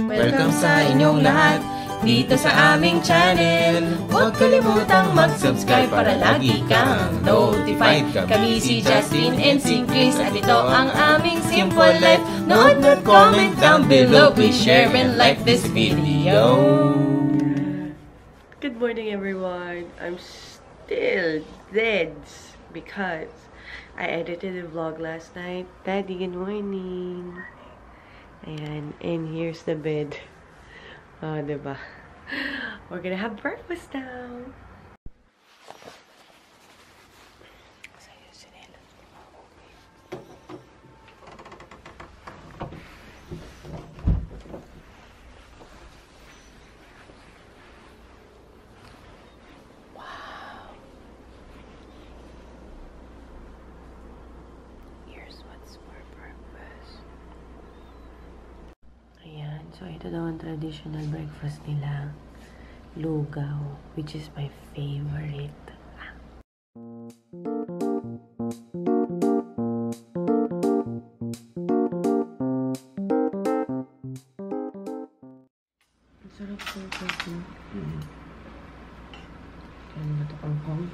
Welcome sa inyong lahat dito sa aming channel. Huwag kalimutang mag-subscribe para lagi kang notified. Kami si Justin and si Chris at ito ang aming Simple Life. Nood at comment down below. Please share and like this video. Good morning everyone. I'm still dead because I edited the vlog last night. Daddy, good morning. Ayan, and here's the bed. Diba? We're gonna have breakfast now. So, ito daw ang traditional breakfast nila. Lugaw, which is my favorite. Ang sarap po ito. Ano ba ito kangkong?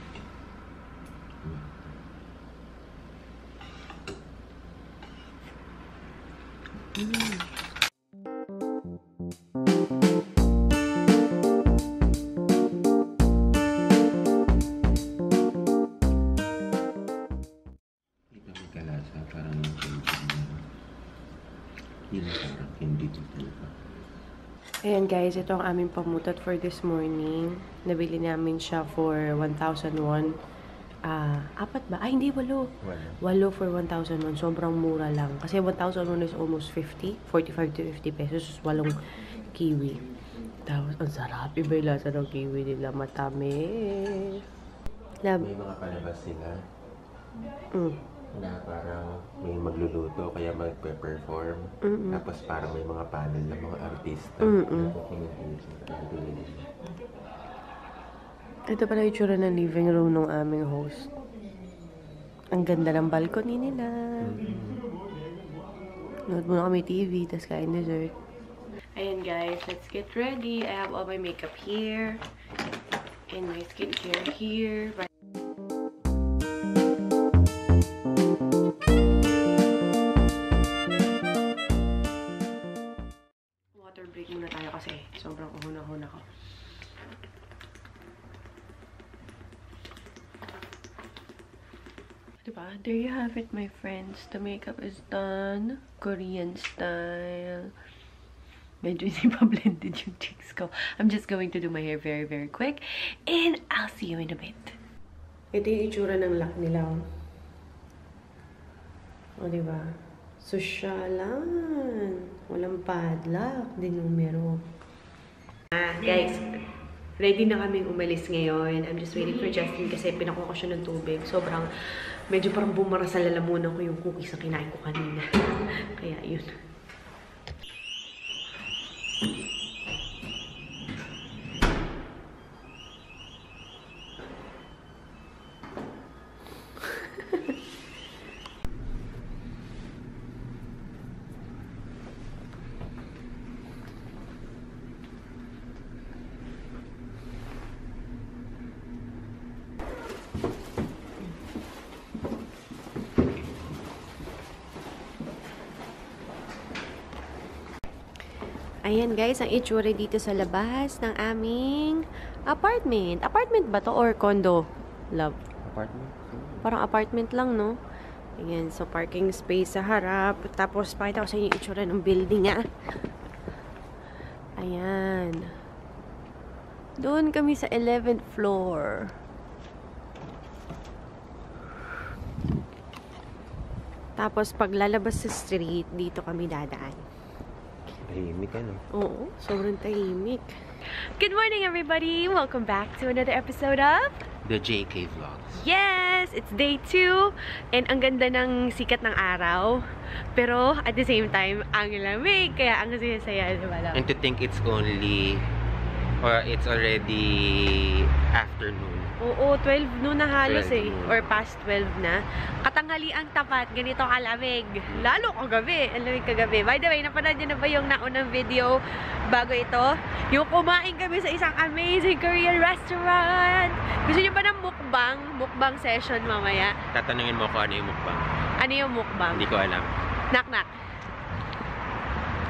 Ayan guys, ito ang aming pamutot for this morning. Nabili namin siya for 1,001. Apat ba? Ay, hindi, 8. 8 for 1,001. Sobrang mura lang. Kasi 1,001 is almost 50. 45 to 50 pesos. 8 kiwi. Tapos, ang sarap. Iba yung lasa ng kiwi nila. Matamis. May mga palabas sila. Na parang may magluluto, kaya magpe-perform. Tapos parang may mga panel ng mga artista. Ito pala yung itsura ng living room ng aming host. Ang ganda ng balcony nila. Nood muna kami TV, tapos kain dessert. Ayan guys, let's get ready. I have all my makeup here. And my skincare here. Water break muna tayo kasi sobrang uhuna-huna ko. Diba? There you have it, my friends. The makeup is done. Korean style. Medyo hindi pa blended yung cheeks ko. I'm just going to do my hair very, very quick. And I'll see you in a bit. Ito yung itsura ng lock nila. O, diba? Sosyalan. Walang padlock. Di numero. Guys, ready na kaming umalis ngayon. I'm just waiting for Justin kasi pinakuha ko siya ng tubig. Sobrang, medyo parang bumara sa lalamunan ko yung cookies na kinain ko kanina. Kaya yun. Ayan guys, ang itsura dito sa labas ng aming apartment. Apartment ba to or condo? Love. Apartment? Parang apartment lang, no? Ayan, so parking space sa harap. Tapos pakita ko sa inyo yung itsura ng building, Ayan. Doon kami sa 11th floor. Tapos pag lalabas sa street, dito kami dadaan. Tahimik, ano? Oo, sobrang tahimik. Good morning, everybody! Welcome back to another episode of The JK Vlogs. Yes! It's day 2 and ang ganda ng sikat ng araw. Pero at the same time, ang lamig. Kaya ang saya-saya, di ba? And to think it's only, or it's already afternoon. Oo, 12 noon na halos 12 eh. noon. Or past 12 na. Katanghali ang tapat, ganito kalamig. Lalo kagabi, ang lamig kagabi. By the way, napanood nyo na ba yung naunang video bago ito? Yung kumain kami sa isang amazing Korean restaurant. Gusto nyo ba ng mukbang? Mukbang session mamaya? Tatanungin mo ko ano yung mukbang. Ano yung mukbang? Hindi ko alam. Knock-knock.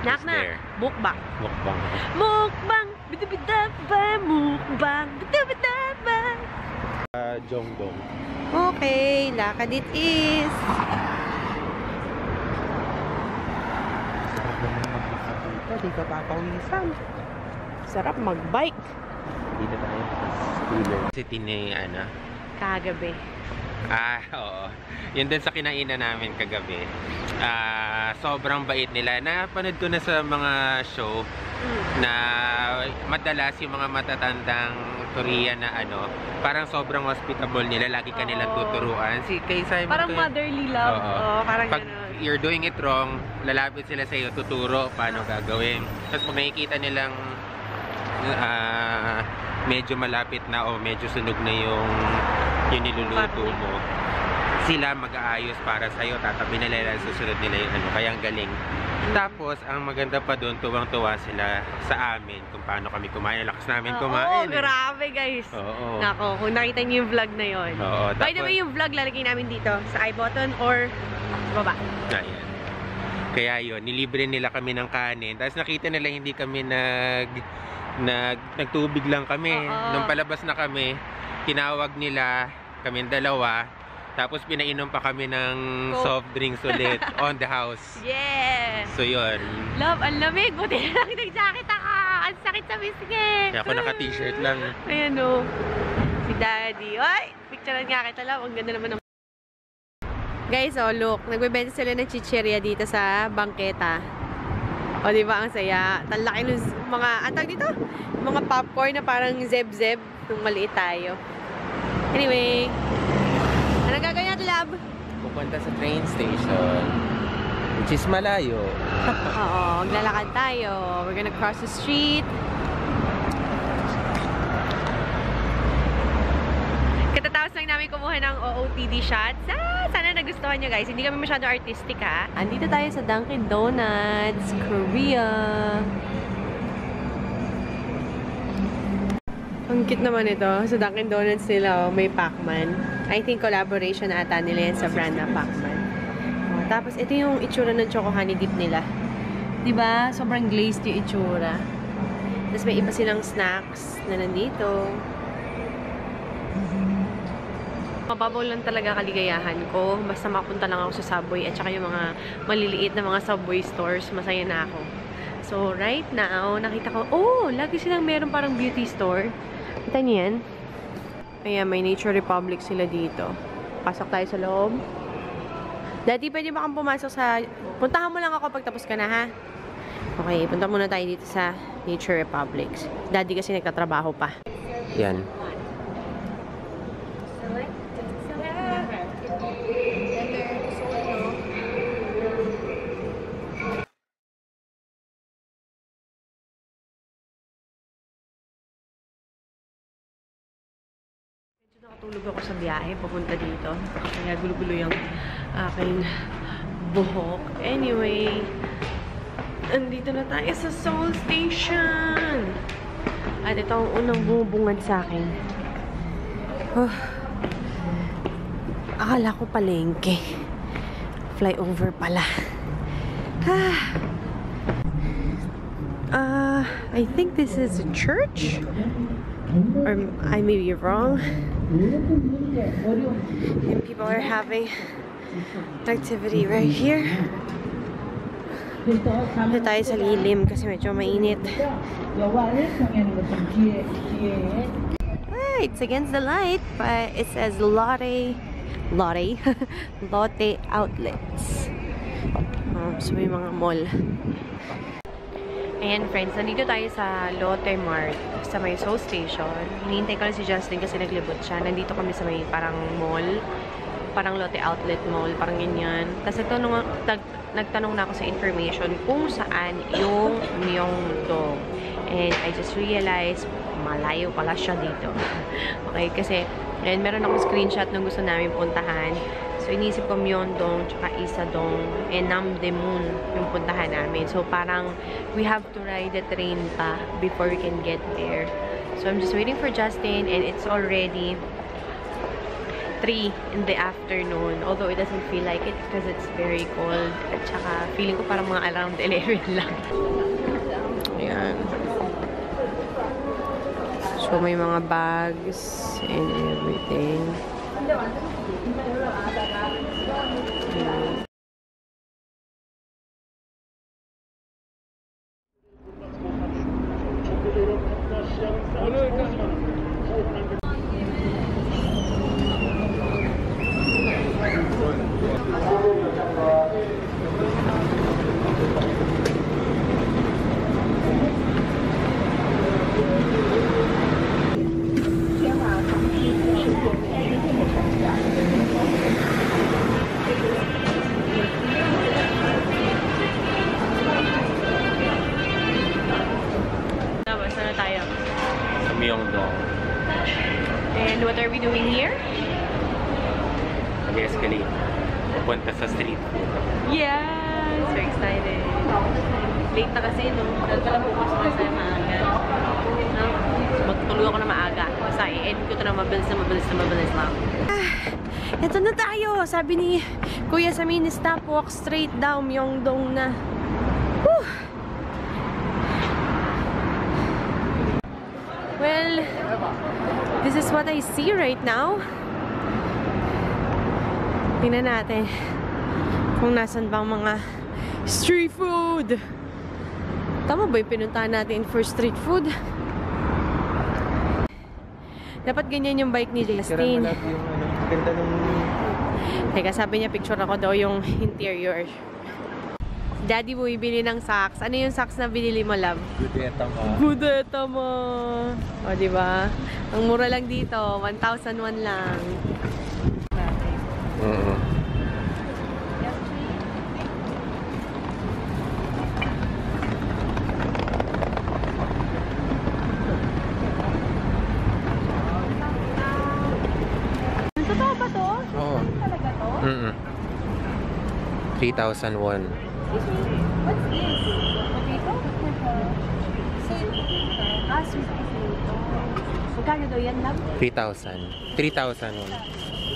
Knock-knock. there? Mukbang. Mukbang. Mukbang. Bidabidaba. Mukbang. Bidabidaba. Jongdong. Okay, lakad it is. Sarap naman maglakad dito. Di ka papawisan. Sarap mag-bike. Dito tayo sa city ni Ana. Kagabi. Oo. Yun din sa kinainan namin kagabi. Sobrang bait nila. Napanood ko na sa mga show na madalas yung mga matatandang Korean na parang sobrang hospitable nila. Lagi ka nilang tuturuan. Kay Simon, Parang motherly love. Oo, parang pag gano'n. you're doing it wrong, lalapit sila sa iyo, tuturo paano gagawin. Tapos pag nakikita nilang medyo malapit na o medyo sunog na yung niluluto mo, sila mag-aayos para sa'yo, tatabi nila, susunod nila yung kaya ang galing. Tapos, ang maganda pa doon, tuwang-tuwa sila sa amin kung paano kami kumain. Lakas namin kumain. Oo, grabe guys. Oo. Nako, kung nakita niyo yung vlog na yon. Oo, By the way, yung vlog lalagay namin dito sa i-button or baba. Ayan. Kaya yun, nilibre nila kami ng kanin. Tapos nakita nila hindi kami nagtubig lang kami. Nung palabas na kami, tinawag nila kami dalawa. Tapos pinainom pa kami ng soft drinks ulit on the house. Yeah! So yun. Love, ang lamig. Buti na lang nag-jacket ako. Ang sakit sa biscuit. Kaya ako naka-t-shirt lang. Ayan o. Si Daddy. Ay! Picturean nga kita lang. Ang ganda naman ng... Guys, oh look. Nagbebenta sila ng chichirya dito sa bangketa. O, diba? Ang saya. Ang laki ng mga... Ang tawag dito? Mga popcorn na parang zeb-zeb. Nung maliit tayo. Anyway. Anong gagawin natin, love? Pupunta sa train station. Which is malayo. Oo, maglalakad tayo. We're gonna cross the street. Katatapos lang namin kumuha ng OOTD shots. Sana nagustuhan nyo guys. Hindi kami masyado artistic ha. Andito tayo sa Dunkin' Donuts, Korea. Ang cute naman ito. Sa Dunkin' Donuts nila, may Pac-Man. I think collaboration ata nila yan sa brand na Pac-Man. Tapos, ito yung itsura ng Choco Honey Dip nila. Diba? Sobrang glazed yung itsura. Tapos, may iba silang snacks na nandito. Mababaw lang talaga kaligayahan ko. Basta mapunta lang ako sa Subway at saka yung mga maliliit na mga Subway stores. Masaya na ako. So, right now, nakita ko, oh, lagi silang meron parang beauty store. Kita niyo yan? Ayan, may Nature Republic sila dito. Pasok tayo sa loob. Daddy, pwede ba kang pumasok sa... Puntahan mo lang ako pag tapos ka na, ha? Okay, punta muna tayo dito sa Nature Republic. Daddy kasi nagtatrabaho pa. Yan. Nakatulog ako sa biyahe, papunta dito. Kaya gulo-gulo yung aking buhok. Anyway, andito na tayo sa Seoul Station. At ito ang unang bumubungad sa akin. Akala ko palengke. Flyover pala. I think this is a church. Or I may be wrong. And people are having activity right here. Dito tayo sa lilim kasi medyo mainit. It's against the light, but it says Lotte Outlets. So may mga mall. Ayan friends, nandito tayo sa Lotte Mart sa may Seoul Station. Hinihintay ko lang si Justin kasi naglibot siya. Nandito kami sa may parang mall. Parang Lotte Outlet Mall. Parang ganyan. Tapos nagtanong na ako sa information kung saan yung Myeongdong. And I just realized, malayo pala siya dito. Okay, kasi, and meron akong screenshot ng gusto namin puntahan. So, inisip ko Myeongdong, tsaka Isadong, and Namdaemun yung puntahan namin. So, parang, we have to ride the train pa before we can get there. So, I'm just waiting for Justin, and it's already 3 in the afternoon. Although, it doesn't feel like it because it's very cold. At tsaka, feeling ko parang mga around 11 lang. Ayan. So, may mga bags and everything. Myeongdong. And what are we doing here? Nag-escalate. Pupunta sa street food. Yeah! So excited. Late na kasi, no? Dahil pala bukas na sa maaga. No? So magtuloy ako na maaga. Basta i-end ko ito na mabilis lang. Ito na tayo! Sabi ni Kuya Samin, stop, walk straight down Myeongdong na. Whew! Well, this is what I see right now. Tingnan natin kung nasan bang mga street food. Tama ba yung pinuntahan natin for street food? Dapat ganyan yung bike ni Justin. Teka, sabi niya picture ako daw yung interior. Daddy mo ibili ng socks. Ano yung socks na binili mo, love? Gudeta mo. Gudeta mo. O, diba? Ang mura lang dito. 1,001 lang. Totoo ba to? Oo. Talaga to? 3,001. What's this? Potato? Sweet potato. Magkano daw yan, love? 3,000. 3,001.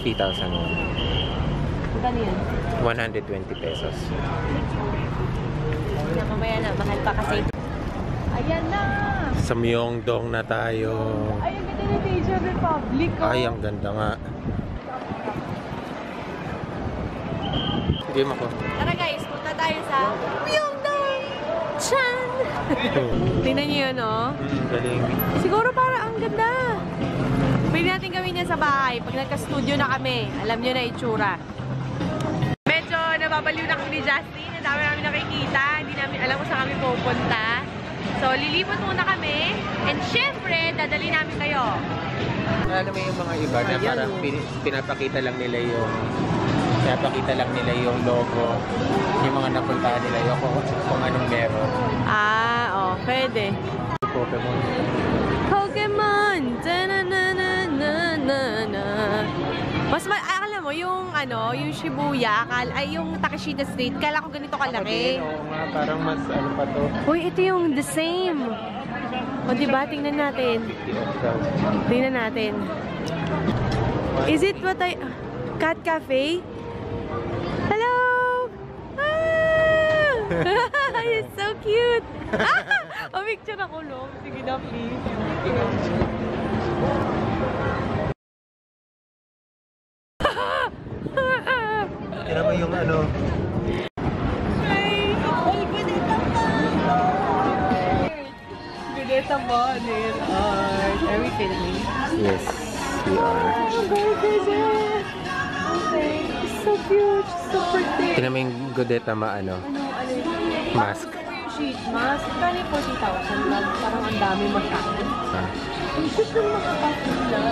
3,001. Magkano yan? 120 pesos. Mamaya na, mahal pa kasi. Ayan na! Sa Myeongdong na tayo. Ay, ang ganda ng Asian Republic, oh. Ay, ang ganda nga. Sige mo ko. Tara guys, punta tayo sa Myeongdong! Chan! Tingnan niyo yun, oh. Galing. Siguro para ang ganda. Pwede natin gawin yan sa bahay. Pag nagka-studio na kami, alam nyo na itsura. Medyo nababaliw na kami ni Justin. Ang dami namin nakikita. Hindi namin alam kung saan kami pupunta. So, lilipot muna kami. And syempre, dadali namin kayo. Alam mo yung mga iba na parang pinapakita lang nila yung logo, yung mga napuntahan nila yung kung anong meron. Ah, oh, pwede. Pokemon. Pokemon! Da-na-na-na-na-na. Mas alam mo, yung ano, yung Shibuya, ay yung Takeshita Street, kala ko ganito kalaki. Oo nga, parang mas ano pa to. Uy, ito yung the same. O diba, tingnan natin. Tingnan natin. Is it what Cat Cafe? Hello! Ah! It's so cute! Oh, picture ako, no? Sige na, please. Kaya mo yung ano? Ay, Gudeta ba? Gudeta ba? Nail art. Are we filming? Yes, we are. Okay, so cute, so pretty. Tingnan mo yung Gudeta ano? Mask. Sheet mask. Kani 40,000 lang. Parang ang dami masyado. Ah. Ang cute ng mga patula.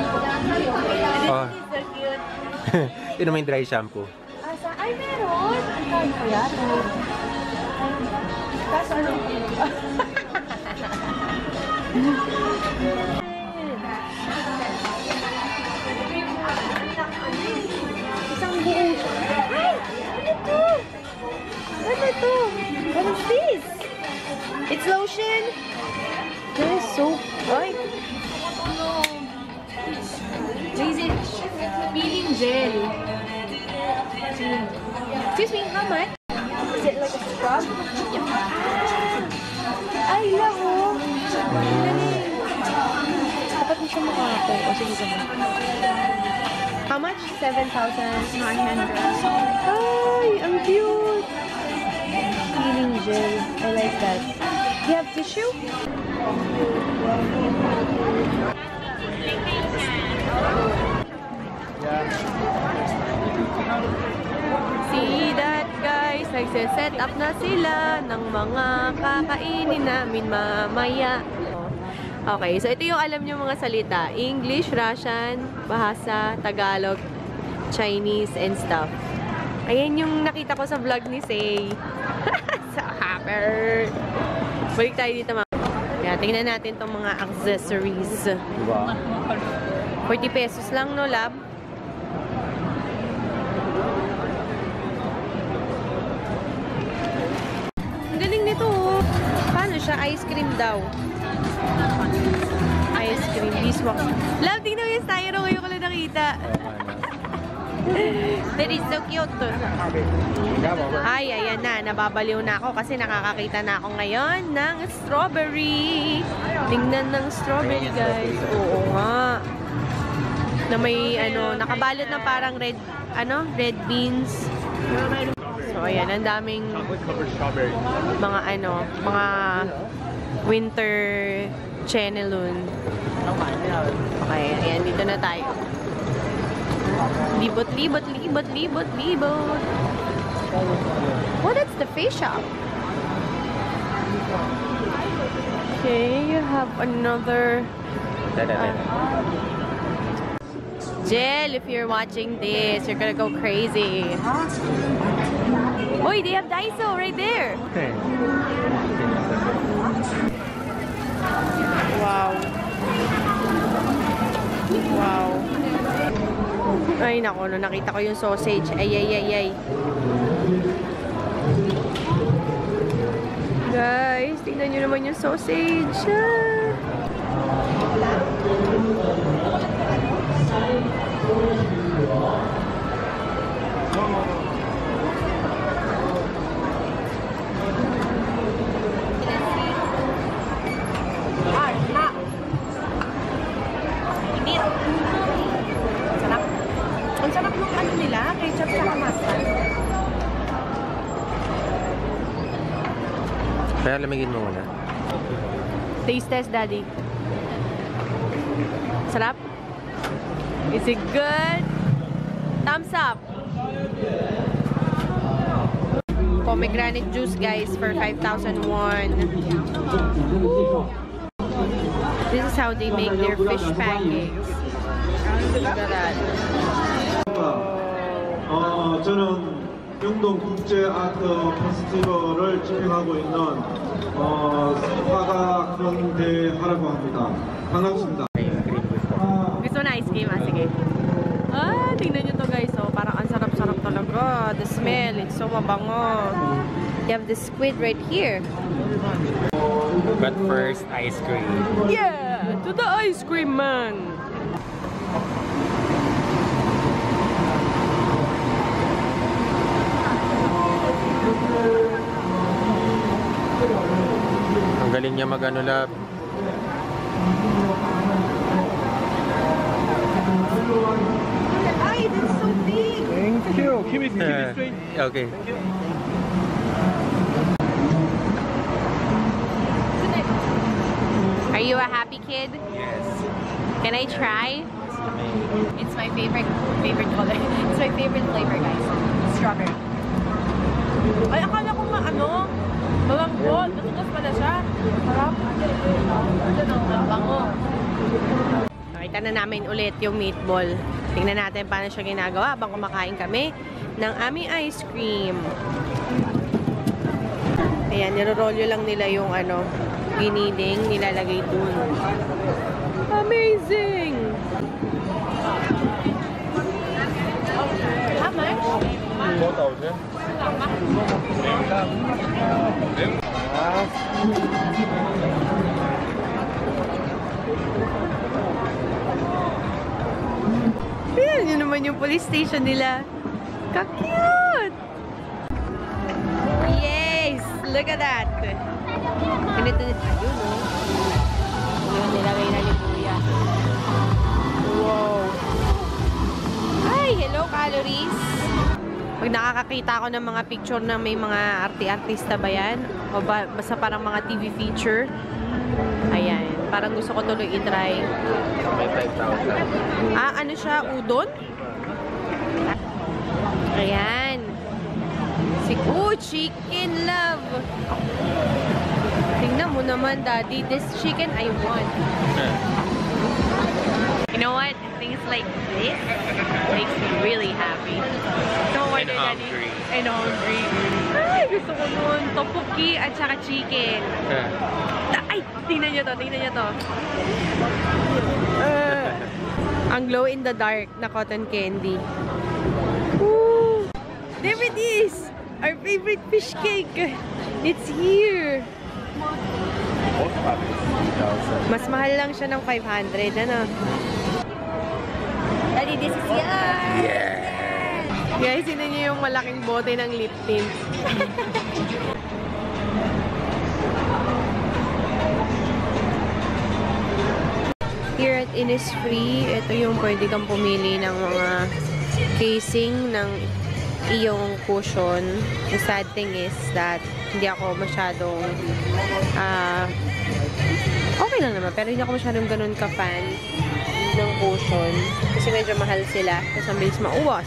Oh. This is so cute. Tingnan mo yung dry shampoo. Ay, meron! Ang kano ko yan. Kaso ano? Isang buong... Ay! Ano to? Ano to? What is this? It's lotion? That is soap. Ay! This is peeling gel. Excuse me, how much? Is it like a scrub? Ay, lang oh. Dapat mo siya mukha ako. O, sige ka mo. How much? 7,900. Ay, ang cute. Peeling gel. I like that. You have tissue? See that, guys? Nagse-set up na sila ng mga kakainin namin mamaya. Okay, so ito yung alam nyo mga salita. English, Russian, Bahasa, Tagalog, Chinese, and stuff. Ayan yung nakita ko sa vlog ni Say. So happy! Balik tayo dito mga. Kaya tingnan natin tong mga accessories. 40 pesos lang, no, lab? Ang galing nito, oh. Paano siya? Ice cream daw. Ice cream, beeswax. Love, tingnan mo yung styro. Ngayon ko lang nakita. That is so cute. Ay, ayan na. Nababaliw na ako kasi nakakakita na ako ngayon ng strawberry. Tingnan ng strawberry, guys. Oo nga. Na may, nakabalot na parang red, red beans. So, ayan. Ang daming mga, mga winter chenelon. Okay, ayan. Dito na tayo. Libot, libot, libot, libot, libot. Oh, that's the face shop. Okay, you have another... Jill, if you're watching this, you're gonna go crazy. Oy, they have Daiso right there. Wow. Wow. Ay, naku, no, nakita ko yung sausage. Ay, ay, ay, ay. Guys, tingnan nyo naman yung sausage. Ang sarap ng ano nila, ketchup sa mustard. Kaya lamigin mo muna. Taste test, Daddy. Sarap? Is it good? Thumbs up! Pomegranate juice, guys, for 5,000 won. Woo! This is how they make their fish pancakes. Look at that. 저는 영동 국제 아트 페스티벌을 집행하고 있는 화가현대하라고 합니다. 반갑습니다. Gusto na ice cream, sige. Ah, tingnan nyo to, guys. Oh, parang ang sarap-sarap talaga. The smell, it's so mabango. You have the squid right here. But first, ice cream. Yeah! To the ice cream man! Ang galing niya mag-ano, lab. Ay, that's so big! Thank you. Keep it straight. Okay. Are you a happy kid? Yes. Can I try? It's my favorite color. It's my favorite flavor, guys. Strawberry. Ay, akala ko malambot. Natutos pa na siya. Sarap. Ang bango. Nakita na namin ulit yung meatball. Tingnan natin paano siya ginagawa habang kumakain kami ng aming ice cream. Ayan, nirorolyo lang nila yung giniling, nilalagay dun. Amazing! How much? 4,000. Ayan, yun naman yung police station nila. Ka-cute! Yes! Look at that! Ganito nito. Ayun, oh. Yun, nilagay na ni Kuya. Wow! Ay, hello, calories! Pag nakakakita ako ng mga picture na may mga artista ba yan? O basta parang mga TV feature. Ayan. Parang gusto ko tuloy i-try. May 5,000. Ano siya? Udon? Ayan. Chicken love. Tingnan mo naman, Daddy. This chicken I want. You know what? Things like this makes me really happy. So, order, Daddy. And hungry. Ay, gusto ko nun. Tteokbokki at saka chicken. Ay, tingnan nyo to. Ang glow in the dark na cotton candy. Ooh. There it is! Our favorite fish cake! It's here! Mas mahal lang siya ng 500, ano? Daddy, this is yours! Yeah! Guys, sino niyo yung malaking bote ng lip tint? Here at Innisfree, ito yung pwede kang pumili ng mga casing ng iyong cushion. The sad thing is that hindi ako masyadong okay lang naman, pero hindi ako masyadong ganun ka-fan ng cushion kasi medyo mahal sila kasi ang bilis mauwas.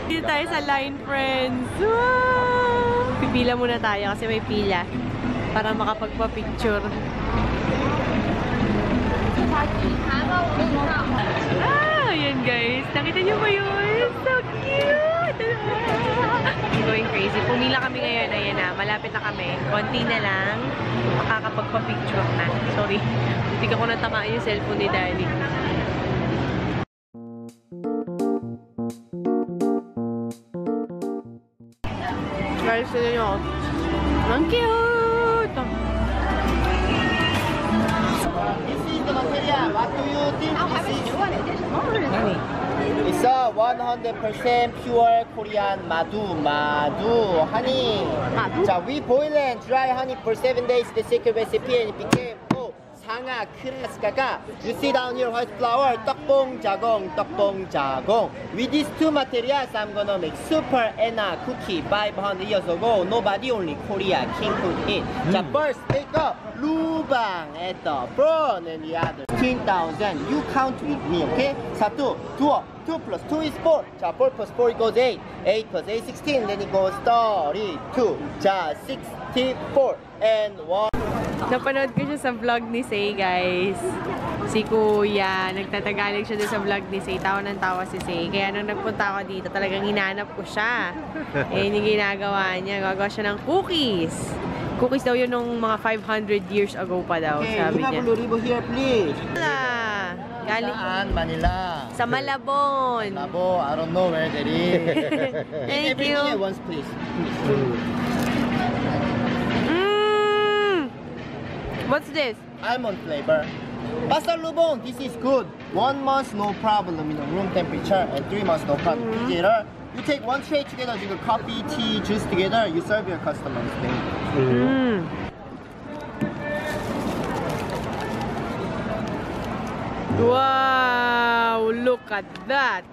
Dito tayo sa line, friends. Wow! Pipila muna tayo kasi may pila para makapagpa-picture. Ayan guys. Nakita niyo ba yun? So cute! I'm going crazy. Pumila kami ngayon. Ayan na. Malapit na kami. Konti na lang. Makakapagpa-picture na. Sorry. Hindi ko natamaan yung cellphone ni Daddy. Guys, sila nyo. Ang cute! What do you think this is? It's a 100% pure Korean madu honey. So we boil and dry honey for 7 days. The secret recipe and it became 상아 크레스카가. You see down here white flour, 떡봉 자공. With these two materials, I'm gonna make super Enna cookie 500 years ago. Nobody only Korea can cook it. So first take up lubang at the front and the other 15,000. You count with me, okay? So 2 plus 2 is 4. 자, 4 plus 4 equals 8. 8 plus 8, 16. Then it goes 32. 자, 64. And 1. Napanood ko siya sa vlog ni Say, guys. Si Kuya. Nagtatagalig siya doon sa vlog ni Say. Tawa ng tawa si Say. Kaya nung nagpunta ako dito, talagang hinanap ko siya. Eh, yung ginagawa niya. Gagawa siya ng cookies. Cookies daw yun nung mga 500 years ago pa daw, Okay, sabi you have niya. blue ribbon here, please. Galing Saan? Manila. sa Malabon. Labo, I don't know where that is. Thank Everything you. at once, please. What's this? Almond flavor. Pastor Lubon, this is good. 1 month, no problem in room temperature, and 3 months, no problem. Together, you take one tray together, drink a coffee, tea, juice together, you serve your customers. Wow! Look at that!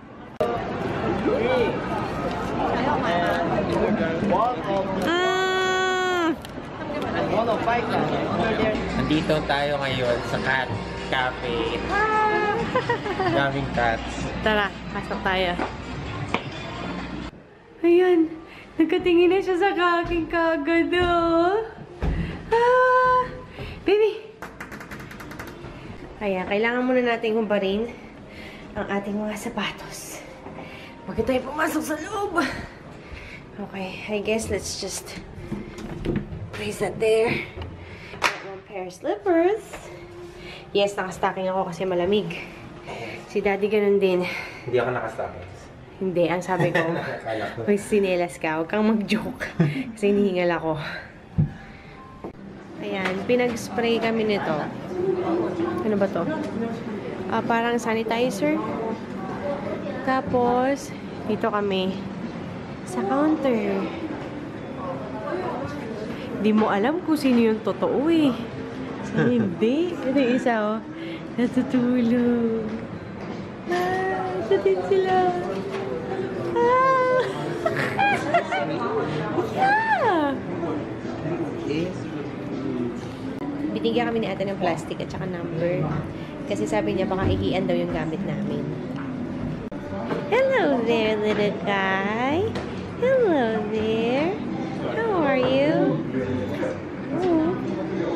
One of five. Nandito tayo ngayon sa Cat Cafe. Daming cats. Tara, pasok tayo. Ayan, nagkatingin na siya sa kaking kagad, oh. Baby! Ayan, kailangan muna nating humbarin ang ating mga sapatos. Bago tayo pumasok sa loob. Okay, I guess let's just place that there. Got one pair of slippers. Yes, nakastocking ako kasi malamig. Si Daddy ganun din. Hindi ako nakastocking. Hindi, ang sabi ko, may sinelas ka, huwag kang mag-joke. Kasi hinihingal ako. Ayan, pinag-spray kami nito. Ano ba to? Parang sanitizer. Tapos, dito kami sa counter. Di mo alam kung sino yung totoo eh. Hindi. Ito yung isa oh. Natutulog. Ito din sila. Yeah! Binigyan kami ni ate ng plastic at saka number. Kasi sabi niya baka ihian daw yung gamit namin. Hello there, little guy. Hello there. How are you? Oh,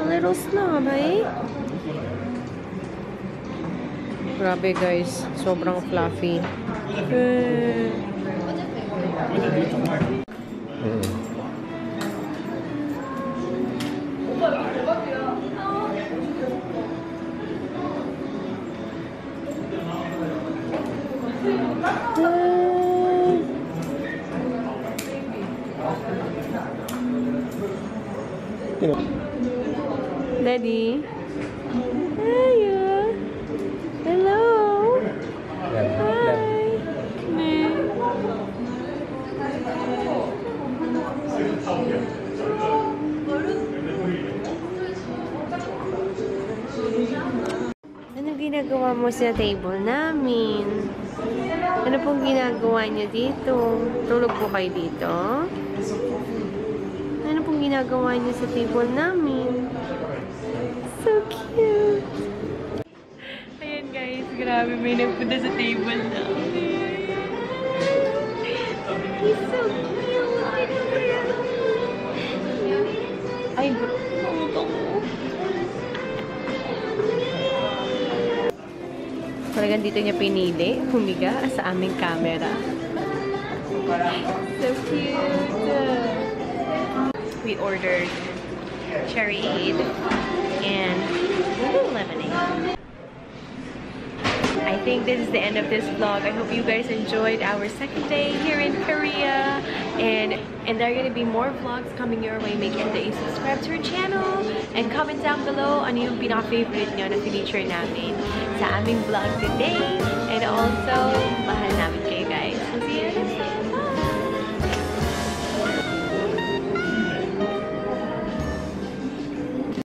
a little snob, eh? Grabe guys, sobrang fluffy. Daddy? Hiya. Hello. Hi. Ano ginagawa mo sa table namin? Ano pong ginagawa niyo dito? Tulog po kayo dito? Ano pong ginagawa niyo sa table namin? So cute! Ayan guys, grabe may nagpunta sa table namin. He's so cute! Ay, bro. Talagang dito niya pinili, humiga sa aming camera. So cute! We ordered cherryade and lemonade. I think this is the end of this vlog. I hope you guys enjoyed our second day here in Korea. And there are going to be more vlogs coming your way. Make sure that you subscribe to our channel and comment down below ano yung pinaka-favorite nyo na feature namin sa aming vlog today. And also, mahal namin kayo.